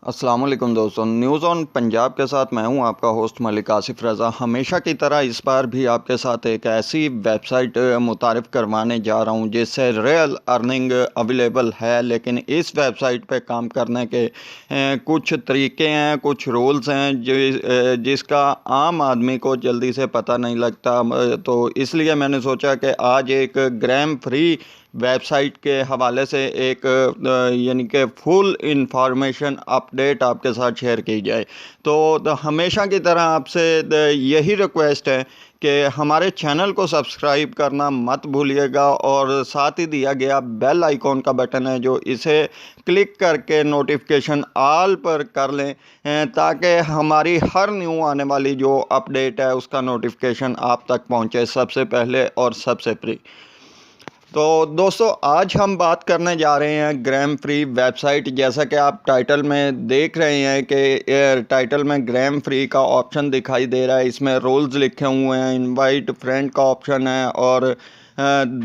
अस्सलाम वालेकुम दोस्तों, न्यूज़ ऑन पंजाब के साथ मैं हूं आपका होस्ट मलिक आसिफ रज़ा। हमेशा की तरह इस बार भी आपके साथ एक ऐसी वेबसाइट मुतारिफ़ करवाने जा रहा हूं जिससे रियल अर्निंग अवेलेबल है। लेकिन इस वेबसाइट पे काम करने के कुछ तरीके हैं, कुछ रूल्स हैं जिसका आम आदमी को जल्दी से पता नहीं लगता। तो इसलिए मैंने सोचा कि आज एक ग्राम फ्री वेबसाइट के हवाले से एक यानी कि फुल इंफॉर्मेशन अपडेट आपके साथ शेयर की जाए। तो हमेशा की तरह आपसे यही रिक्वेस्ट है कि हमारे चैनल को सब्सक्राइब करना मत भूलिएगा और साथ ही दिया गया बेल आइकॉन का बटन है जो इसे क्लिक करके नोटिफिकेशन ऑल पर कर लें ताकि हमारी हर न्यू आने वाली जो अपडेट है उसका नोटिफिकेशन आप तक पहुंचे सबसे पहले और सबसे फ्री। तो दोस्तों, आज हम बात करने जा रहे हैं ग्राम फ्री वेबसाइट। जैसा कि आप टाइटल में देख रहे हैं कि टाइटल में ग्राम फ्री का ऑप्शन दिखाई दे रहा है। इसमें रूल्स लिखे हुए हैं, इनवाइट फ्रेंड का ऑप्शन है और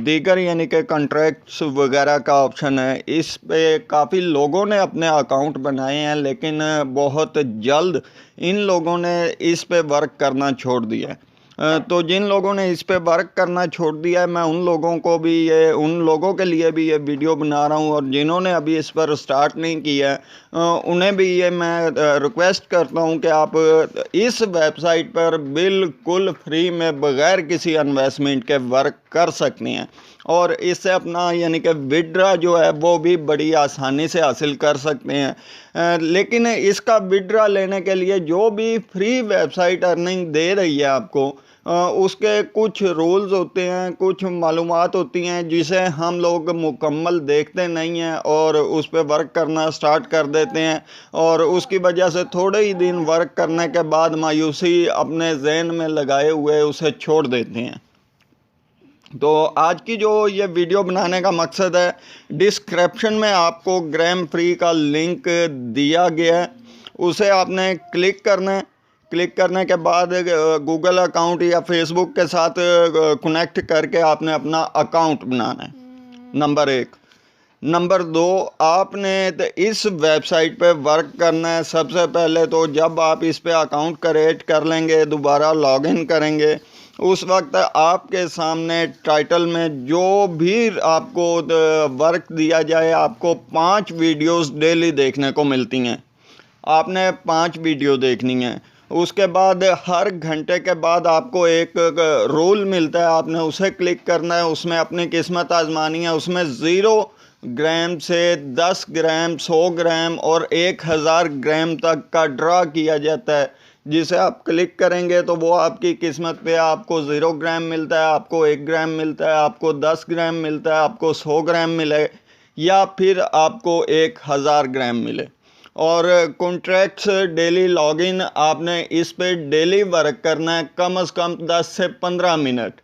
दीगर यानी कि कॉन्ट्रैक्ट्स वगैरह का ऑप्शन है। इस पे काफ़ी लोगों ने अपने अकाउंट बनाए हैं, लेकिन बहुत जल्द इन लोगों ने इस पे वर्क करना छोड़ दिया है। तो जिन लोगों ने इस पे वर्क करना छोड़ दिया है, मैं उन लोगों के लिए भी ये वीडियो बना रहा हूँ और जिन्होंने अभी इस पर स्टार्ट नहीं किया है उन्हें भी ये मैं रिक्वेस्ट करता हूँ कि आप इस वेबसाइट पर बिल्कुल फ्री में बग़ैर किसी इन्वेस्टमेंट के वर्क कर सकते हैं और इससे अपना यानी कि विड्रा जो है वो भी बड़ी आसानी से हासिल कर सकते हैं। लेकिन इसका विड्रा लेने के लिए जो भी फ्री वेबसाइट अर्निंग दे रही है आपको उसके कुछ रूल्स होते हैं, कुछ मालूमात होती हैं जिसे हम लोग मुकम्मल देखते नहीं हैं और उस पर वर्क करना स्टार्ट कर देते हैं और उसकी वजह से थोड़े ही दिन वर्क करने के बाद मायूसी अपने जहन में लगाए हुए उसे छोड़ देते हैं। तो आज की जो ये वीडियो बनाने का मकसद है, डिस्क्रिप्शन में आपको ग्राम फ्री का लिंक दिया गया है, उसे आपने क्लिक करना है। क्लिक करने के बाद गूगल अकाउंट या फेसबुक के साथ कनेक्ट करके आपने अपना अकाउंट बनाना है, नंबर 1। नंबर 2, आपने इस वेबसाइट पे वर्क करना है। सबसे पहले तो जब आप इस पे अकाउंट क्रिएट कर लेंगे, दोबारा लॉगिन करेंगे, उस वक्त आपके सामने टाइटल में जो भी आपको वर्क दिया जाए, आपको 5 वीडियोस डेली देखने को मिलती हैं। आपने 5 वीडियो देखनी है। उसके बाद हर घंटे के बाद आपको एक रूल मिलता है, आपने उसे क्लिक करना है, उसमें अपनी किस्मत आजमानी है। उसमें 0 ग्राम से 10 ग्राम, 100 ग्राम और 1000 ग्राम तक का ड्रा किया जाता है, जिसे आप क्लिक करेंगे तो वो आपकी किस्मत पे आपको 0 ग्राम मिलता है, आपको 1 ग्राम मिलता है, आपको 10 ग्राम मिलता है, आपको 100 ग्राम मिले या फिर आपको 1000 ग्राम मिले। और कॉन्ट्रैक्ट्स डेली लॉगिन, आपने इस पे डेली वर्क करना है, कम से कम 10 से 15 मिनट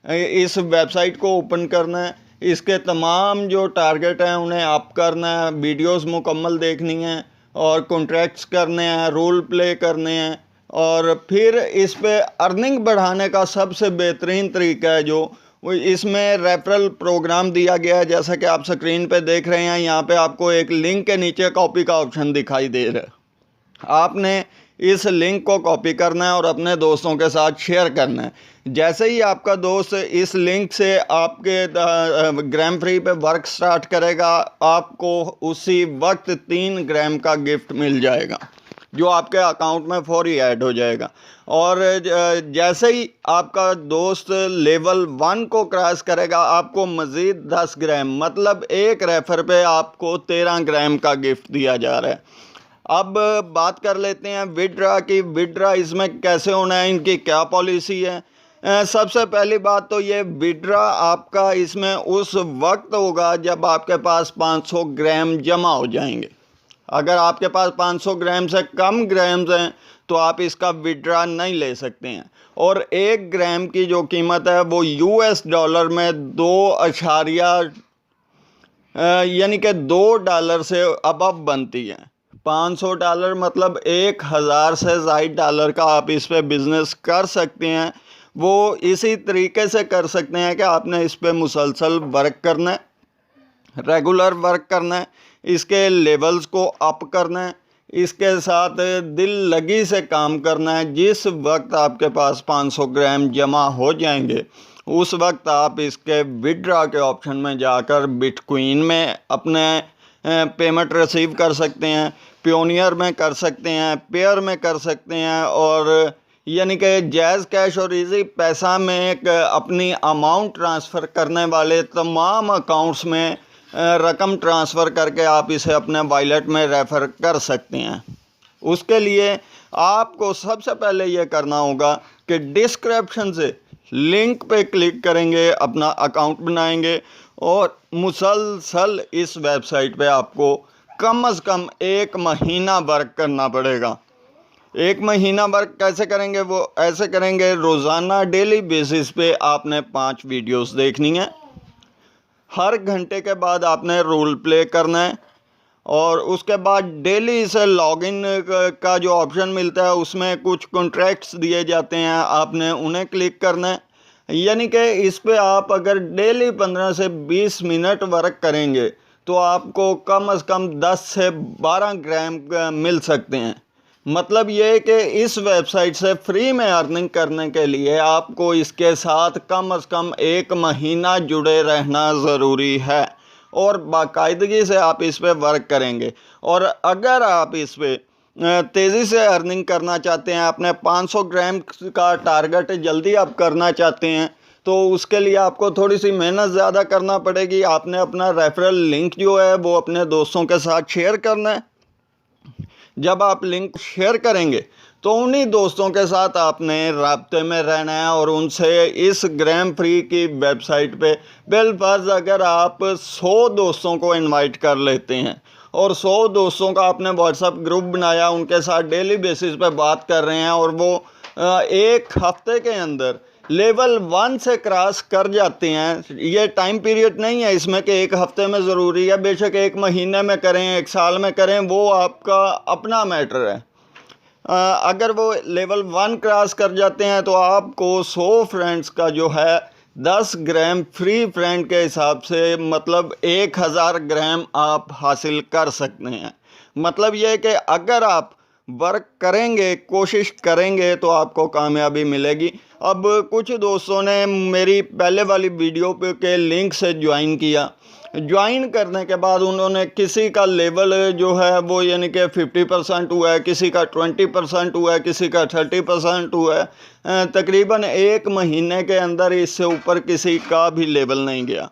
इस वेबसाइट को ओपन करना है। इसके तमाम जो टारगेट हैं उन्हें अप करना है, वीडियोस मुकम्मल देखनी है और कॉन्ट्रैक्ट्स करने हैं, रोल प्ले करने हैं। और फिर इस पे अर्निंग बढ़ाने का सबसे बेहतरीन तरीका है जो इसमें रेफरल प्रोग्राम दिया गया है। जैसा कि आप स्क्रीन पे देख रहे हैं, यहाँ पे आपको एक लिंक के नीचे कॉपी का ऑप्शन दिखाई दे रहा है। आपने इस लिंक को कॉपी करना है और अपने दोस्तों के साथ शेयर करना है। जैसे ही आपका दोस्त इस लिंक से आपके ग्राम फ्री पे वर्क स्टार्ट करेगा, आपको उसी वक्त 3 ग्राम का गिफ्ट मिल जाएगा जो आपके अकाउंट में फौरी ऐड हो जाएगा। और जैसे ही आपका दोस्त लेवल 1 को क्रॉस करेगा, आपको मज़ीद 10 ग्राम, मतलब एक रेफर पे आपको 13 ग्राम का गिफ्ट दिया जा रहा है। अब बात कर लेते हैं विड्रा की। विड्रा इसमें कैसे होना है, इनकी क्या पॉलिसी है। सबसे पहली बात तो ये विड्रा आपका इसमें उस वक्त होगा जब आपके पास 500 ग्राम जमा हो जाएंगे। अगर आपके पास 500 ग्राम से कम ग्राम्स हैं तो आप इसका विड्रा नहीं ले सकते हैं। और 1 ग्राम की जो कीमत है वो $2 में 2 यानी कि $2 से अबव बनती है। $500 मतलब 1000 से ज़ायद डॉलर का आप इस पे बिज़नेस कर सकते हैं। वो इसी तरीके से कर सकते हैं कि आपने इस पे मुसलसल वर्क करना है, रेगुलर वर्क करना है, इसके लेवल्स को अप करना है, इसके साथ दिल लगी से काम करना है। जिस वक्त आपके पास 500 ग्राम जमा हो जाएंगे उस वक्त आप इसके विड्रॉ के ऑप्शन में जाकर बिटकॉइन में अपने पेमेंट रिसीव कर सकते हैं, पियोनियर में कर सकते हैं, पेयर में कर सकते हैं, और यानी कि जैज़ कैश और इजी पैसा में एक अपनी अमाउंट ट्रांसफ़र करने वाले तमाम अकाउंट्स में रकम ट्रांसफ़र करके आप इसे अपने वॉलेट में रेफ़र कर सकते हैं। उसके लिए आपको सबसे पहले ये करना होगा कि डिस्क्रिप्शन से लिंक पे क्लिक करेंगे, अपना अकाउंट बनाएंगे और मुसलसल इस वेबसाइट पे आपको कम से कम 1 महीना वर्क करना पड़ेगा। 1 महीना वर्क कैसे करेंगे? वो ऐसे करेंगे, रोज़ाना डेली बेसिस पे आपने 5 वीडियोस देखनी है। हर घंटे के बाद आपने रोल प्ले करना है और उसके बाद डेली इसे लॉगिन का जो ऑप्शन मिलता है उसमें कुछ कॉन्ट्रैक्ट्स दिए जाते हैं, आपने उन्हें क्लिक करना है। यानी कि इस पे आप अगर डेली 15 से 20 मिनट वर्क करेंगे तो आपको कम से कम 10 से 12 ग्राम मिल सकते हैं। मतलब ये है कि इस वेबसाइट से फ्री में अर्निंग करने के लिए आपको इसके साथ कम से कम 1 महीना जुड़े रहना ज़रूरी है और बाकायदगी से आप इस पे वर्क करेंगे। और अगर आप इस पे तेज़ी से अर्निंग करना चाहते हैं, अपने 500 ग्राम का टारगेट जल्दी आप करना चाहते हैं, तो उसके लिए आपको थोड़ी सी मेहनत ज़्यादा करना पड़ेगी। आपने अपना रेफरल लिंक जो है वो अपने दोस्तों के साथ शेयर करना है। जब आप लिंक शेयर करेंगे तो उन्हीं दोस्तों के साथ आपने राब्ते में रहना है और उनसे इस ग्राम फ्री की वेबसाइट पे बिलफर्ज अगर आप 100 दोस्तों को इनवाइट कर लेते हैं और 100 दोस्तों का आपने व्हाट्सएप ग्रुप बनाया, उनके साथ डेली बेसिस पे बात कर रहे हैं और वो 1 हफ्ते के अंदर लेवल 1 से क्रॉस कर जाते हैं। ये टाइम पीरियड नहीं है इसमें कि 1 हफ्ते में ज़रूरी है, बेशक 1 महीने में करें, 1 साल में करें, वो आपका अपना मैटर है। अगर वो लेवल 1 क्रॉस कर जाते हैं तो आपको 100 फ्रेंड्स का जो है 10 ग्राम फ्री फ्रेंड के हिसाब से मतलब 1000 ग्राम आप हासिल कर सकते हैं। मतलब ये है कि अगर आप वर्क करेंगे, कोशिश करेंगे तो आपको कामयाबी मिलेगी। अब कुछ दोस्तों ने मेरी पहले वाली वीडियो पे के लिंक से ज्वाइन किया। ज्वाइन करने के बाद उन्होंने किसी का लेवल जो है वो यानी कि 50% हुआ है, किसी का 20% हुआ है, किसी का 30% हुआ है। तकरीबन 1 महीने के अंदर इससे ऊपर किसी का भी लेवल नहीं गया।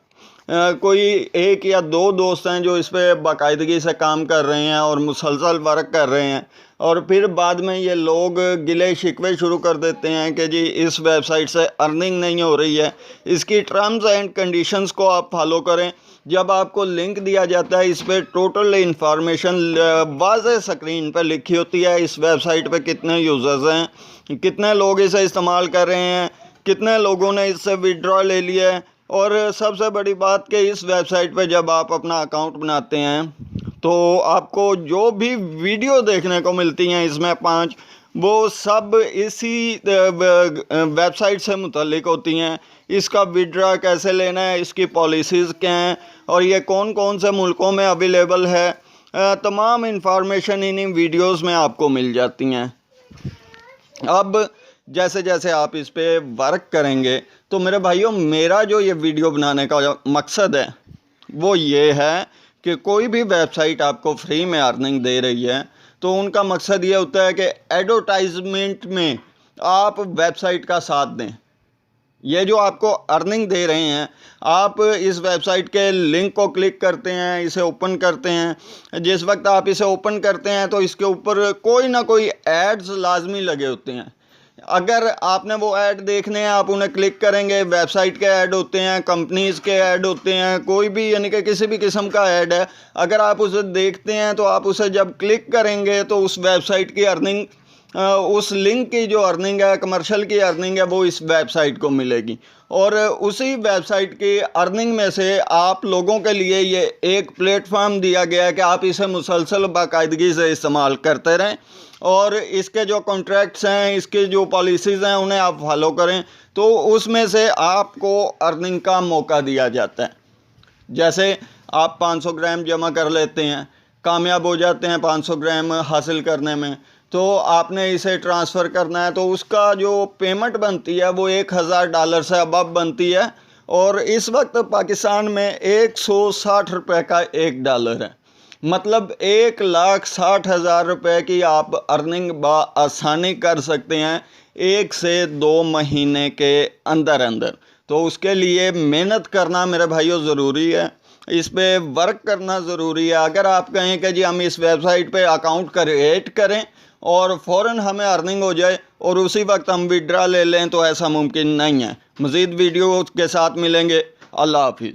कोई 1 या 2 दोस्त हैं जो इस पर बाकायदगी से काम कर रहे हैं और मुसलसल वर्क कर रहे हैं, और फिर बाद में ये लोग गिले शिकवे शुरू कर देते हैं कि जी इस वेबसाइट से अर्निंग नहीं हो रही है। इसकी टर्म्स एंड कंडीशंस को आप फॉलो करें। जब आपको लिंक दिया जाता है इस पर टोटल इंफॉर्मेशन वाज़ेह स्क्रीन पर लिखी होती है। इस वेबसाइट पे कितने यूज़र्स हैं, कितने लोग इसे इस्तेमाल कर रहे हैं, कितने लोगों ने इससे विड्रॉ ले लिया है, और सबसे बड़ी बात कि इस वेबसाइट पे जब आप अपना अकाउंट बनाते हैं तो आपको जो भी वीडियो देखने को मिलती हैं इसमें 5, वो सब इसी वेबसाइट से मुतल्लिक होती हैं। इसका विड्रॉ कैसे लेना है, इसकी पॉलिसीज़ क्या हैं और ये कौन कौन से मुल्कों में अवेलेबल है, तमाम इन्फॉर्मेशन इन्हीं वीडियोस में आपको मिल जाती हैं। अब जैसे जैसे आप इस पे वर्क करेंगे तो मेरे भाइयों, मेरा जो ये वीडियो बनाने का मकसद है वो ये है कि कोई भी वेबसाइट आपको फ्री में अर्निंग दे रही है तो उनका मकसद ये होता है कि एडवर्टाइजमेंट में आप वेबसाइट का साथ दें। ये जो आपको अर्निंग दे रहे हैं, आप इस वेबसाइट के लिंक को क्लिक करते हैं, इसे ओपन करते हैं। जिस वक्त आप इसे ओपन करते हैं तो इसके ऊपर कोई ना कोई एड्स लाजमी लगे होते हैं। अगर आपने वो ऐड देखने हैं, आप उन्हें क्लिक करेंगे। वेबसाइट के ऐड होते हैं, कंपनीज़ के ऐड होते हैं, कोई भी यानी कि किसी भी किस्म का ऐड है, अगर आप उसे देखते हैं तो आप उसे जब क्लिक करेंगे तो उस वेबसाइट की अर्निंग, उस लिंक की जो अर्निंग है, कमर्शियल की अर्निंग है, वो इस वेबसाइट को मिलेगी। और उसी वेबसाइट की अर्निंग में से आप लोगों के लिए ये एक प्लेटफॉर्म दिया गया है कि आप इसे मुसलसल बाकायदगी से इस्तेमाल करते रहें और इसके जो कॉन्ट्रैक्ट्स हैं, इसके जो पॉलिसीज़ हैं, उन्हें आप फॉलो करें तो उसमें से आपको अर्निंग का मौका दिया जाता है। जैसे आप 500 ग्राम जमा कर लेते हैं कामयाब हो जाते हैं 500 ग्राम हासिल करने में, तो आपने इसे ट्रांसफ़र करना है तो उसका जो पेमेंट बनती है वो $1000 से अबव बनती है। और इस वक्त पाकिस्तान में 160 रुपये का $1 है, मतलब 1,60,000 रुपये की आप अर्निंग बआसानी कर सकते हैं 1 से 2 महीने के अंदर अंदर। तो उसके लिए मेहनत करना मेरे भाइयों ज़रूरी है, इस पे वर्क करना ज़रूरी है। अगर आप कहें कि जी हम इस वेबसाइट पे अकाउंट क्रिएट करें और फ़ौरन हमें अर्निंग हो जाए और उसी वक्त हम विड्रा ले लें, तो ऐसा मुमकिन नहीं है। मज़ीद वीडियो के साथ मिलेंगे। अल्लाह हाफिज़।